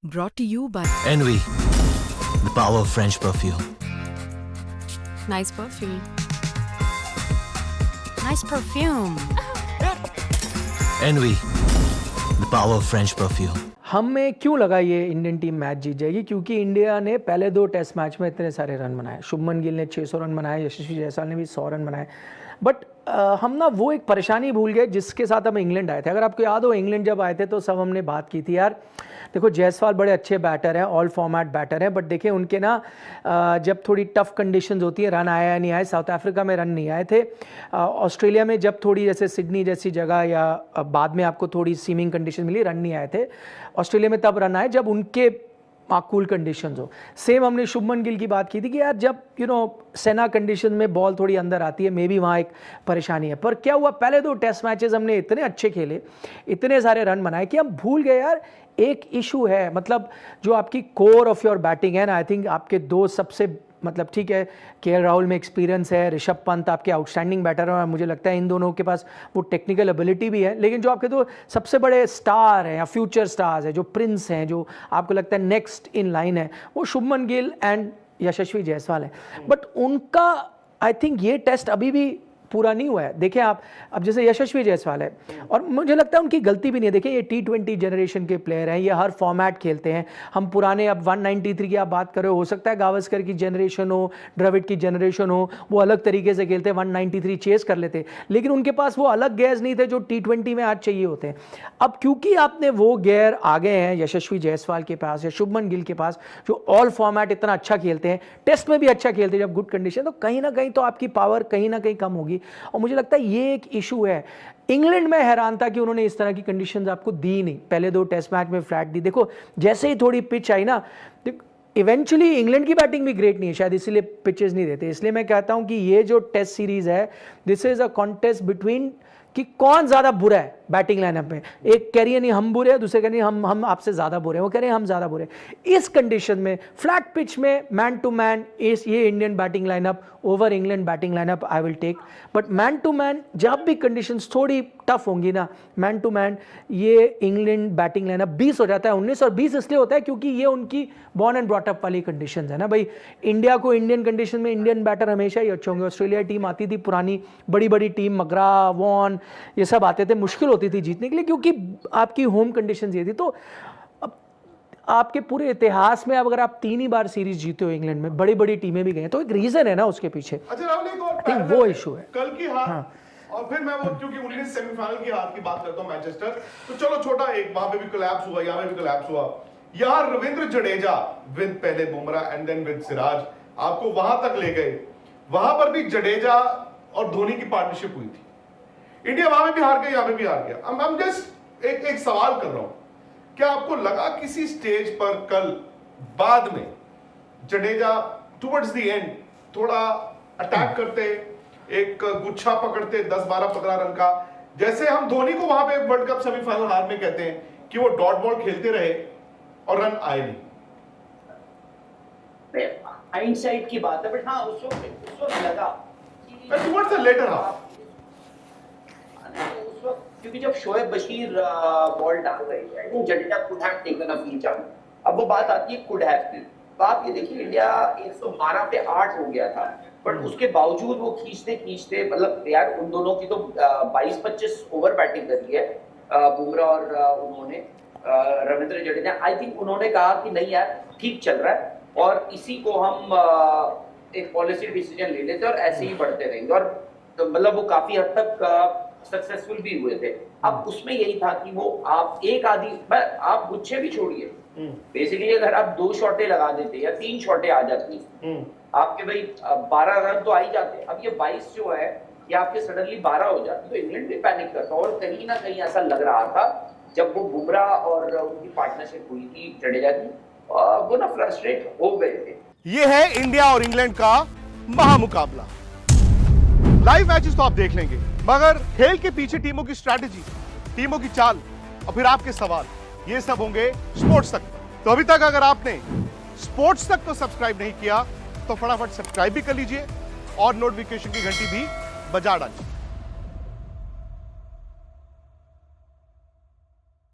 Brought to you by Envy, the power of French perfume. Nice perfume. Nice perfume. Envy, the power of French perfume. हमें क्यों लगा ये Indian team match जीत जाएगी? क्योंकि India ने पहले 2 टेस्ट मैच में इतने सारे रन बनाए। शुभमन गिल ने 600 रन बनाए, यशस्वी जायसवाल ने भी 100 रन बनाए। बट हम ना वो एक परेशानी भूल गए जिसके साथ हम इंग्लैंड आए थे। अगर आपको याद हो, इंग्लैंड जब आए थे तो सब हमने बात की थी, यार देखो जायसवाल बड़े अच्छे बैटर हैं, ऑल फॉर्मेट बैटर हैं, बट देखिए उनके ना जब थोड़ी टफ कंडीशंस होती है, रन आया नहीं आए। साउथ अफ्रीका में रन नहीं आए थे, ऑस्ट्रेलिया में जब थोड़ी जैसे सिडनी जैसी जगह या बाद में आपको थोड़ी सीमिंग कंडीशन मिली, रन नहीं आए थे। ऑस्ट्रेलिया में तब रन आए जब उनके माकूल कंडीशंस हो। सेम हमने शुभमन गिल की बात की थी कि यार जब सेना कंडीशन में बॉल थोड़ी अंदर आती है, मे बी वहाँ एक परेशानी है। पर क्या हुआ, पहले 2 टेस्ट मैचेस हमने इतने अच्छे खेले, इतने सारे रन बनाए कि हम भूल गए यार एक इशू है। मतलब जो आपकी कोर ऑफ योर बैटिंग है ना, आई थिंक आपके 2 सबसे मतलब ठीक है, केएल राहुल में एक्सपीरियंस है, ऋषभ पंत आपके आउटस्टैंडिंग बैटर हैं और मुझे लगता है इन दोनों के पास वो टेक्निकल एबिलिटी भी है। लेकिन जो आपके 2 सबसे बड़े स्टार हैं या फ्यूचर स्टार्स हैं, जो प्रिंस हैं, जो आपको लगता है नेक्स्ट इन लाइन है, वो शुभमन गिल एंड यशस्वी जायसवाल हैं। बट उनका आई थिंक ये टेस्ट अभी भी पूरा नहीं हुआ है। देखिए आप, अब जैसे यशस्वी जायसवाल है और मुझे लगता है उनकी गलती भी नहीं है। देखिए ये T20 जनरेशन के प्लेयर हैं, ये हर फॉर्मेट खेलते हैं। हम पुराने अब 193 की आप बात कर रहे हो सकता है गावस्कर की जनरेशन हो, द्रविड़ की जनरेशन हो, वो अलग तरीके से खेलते, 193 चेस कर लेते, लेकिन उनके पास वो अलग गेयर्स नहीं थे जो T20 में आज चाहिए होते हैं। अब क्योंकि आपने वो गेयर आ गए हैं यशस्वी जायसवाल के पास या शुभमन गिल के पास, जो ऑल फॉर्मेट इतना अच्छा खेलते हैं, टेस्ट में भी अच्छा खेलते हैं जब गुड कंडीशन, तो कहीं ना कहीं तो आपकी पावर कहीं ना कहीं कम होगी। और मुझे लगता है ये एक इशू है। इंग्लैंड में हैरान था कि उन्होंने इस तरह की कंडीशंस आपको दी नहीं, पहले 2 टेस्ट मैच में फ्लैट दी। देखो जैसे ही थोड़ी पिच आई ना, इवेंचुअली इंग्लैंड की बैटिंग भी ग्रेट नहीं है, शायद इसीलिए पिचेस नहीं देते। इसलिए मैं कहता हूं कि ये जो टेस्ट सीरीज है, this is a contest between कि कौन ज्यादा बुरा है बैटिंग लाइनअप में। एक कह रही है नहीं हम बुरे हैं, दूसरे कह रही है हम आपसे ज्यादा बुरे हैं, वो कह रहे हैं हम ज्यादा बुरे हैं। इस कंडीशन में फ्लैट पिच में मैन टू मैन ये Indian batting lineup over England batting lineup I will take. But man to man जब भी कंडीशंस थोड़ी टफ होंगी ना, मैन टू मैन ये इंग्लैंड बैटिंग लाइनअप 20 हो जाता है 19, और 20 इसलिए होता है क्योंकि ये उनकी बॉर्न एंड ब्रॉट अप वाली कंडीशंस है ना भाई। इंडिया को इंडियन कंडीशन में इंडियन बैटर हमेशा ही अच्छे होंगे। ऑस्ट्रेलिया टीम आती थी पुरानी बड़ी बड़ी टीम, मगरा, वॉन, ये सब आते थे, मुश्किल होती थी जीतने के लिए क्योंकि आपकी होम कंडीशंस ये थी। तो अब आपके पूरे इतिहास में अगर आप 3 ही बार सीरीज जीते हो इंग्लैंड में, बड़ी बड़ी टीमें भी गए, तो एक रीजन है ना उसके पीछे। अच्छा राहुल, एक और वो इशू है कल की हार और फिर मैं वो क्योंकि 19 सेमीफाइनल की हार की बात करता हूं मैनचेस्टर, तो चलो छोटा एक वहां पे भी कोलैप्स हुआ, यहां पे भी कोलैप्स हुआ। यार रविंद्र जडेजा विद पहले Bumrah and then with Siraj आपको वहां तक ले गए। वहां पर भी जडेजा और धोनी की पार्टनरशिप हुई थी। इंडिया वहां में भी हार गया, यहां पे भी हार गया। I'm जस्ट एक सवाल कर रहा हूं, क्या आपको लगा किसी स्टेज पर कल बाद में जडेजा टुवर्ड्स द एंड थोड़ा अटैक करते, एक गुच्छा पकड़ते 10, 12, 15 रन का, जैसे हम धोनी को वहां पे वर्ल्ड कप सेमीफाइनल हार में कहते हैं कि वो डॉट बॉल खेलते रहे और रन आए नहीं? हाइंडसाइट की बात है, बट हाँ उस वक्त लगा टुवर्ड्स द लेटर हाफ, क्योंकि जब शोएब बशीर बॉल डाल रहे थे, Jadeja could have taken a free chance. अब वो बात आती है कुड हैव की। तो आप ये देखिए इंडिया 112 पे 8 हो गया था, बट उसके बावजूद वो खींचते मतलब यार उन दोनों की तो 22-25 ओवर बैटिंग करी है बुमराह और उन्होंने रविंद्र जडेजा। आई थिंक उन्होंने कहा कि नहीं यार ठीक चल रहा है और इसी को हम एक पॉलिसी डिसीजन ले लेते और ऐसे ही बढ़ते रहेंगे, और तो मतलब वो काफी हद तक सक्सेसफुल भी हुए थे। अब उसमें यही था कि वो आप एक आधी आप गुच्छे भी छोड़िए, बेसिकली अगर आप 2 शॉटें लगा देते या 3 शॉटें आ जाती आपके भाई 12 रन तो आ ही जाते। अब ये 22 जो है ये आपके सडनली 12 हो जाते, तो इंग्लैंड भी पैनिक करता। और कहीं ना कहीं ऐसा लग रहा था जब वो बुमराह और उनकी पार्टनरशिप हुई थी जडेजा की, वो ना फ्रस्ट्रेट हो गए थे। ये है इंडिया और इंग्लैंड का महामुकाबला। लाइव मैचेस तो आप देख लेंगे, मगर खेल के पीछे टीमों की स्ट्रैटेजी, टीमों की चाल और फिर आपके सवाल, ये सब होंगे स्पोर्ट्स तक। तो अभी तक अगर आपने स्पोर्ट्स तक को सब्सक्राइब नहीं किया तो फटाफट सब्सक्राइब भी कर लीजिए और नोटिफिकेशन की घंटी भी बजा डालिए।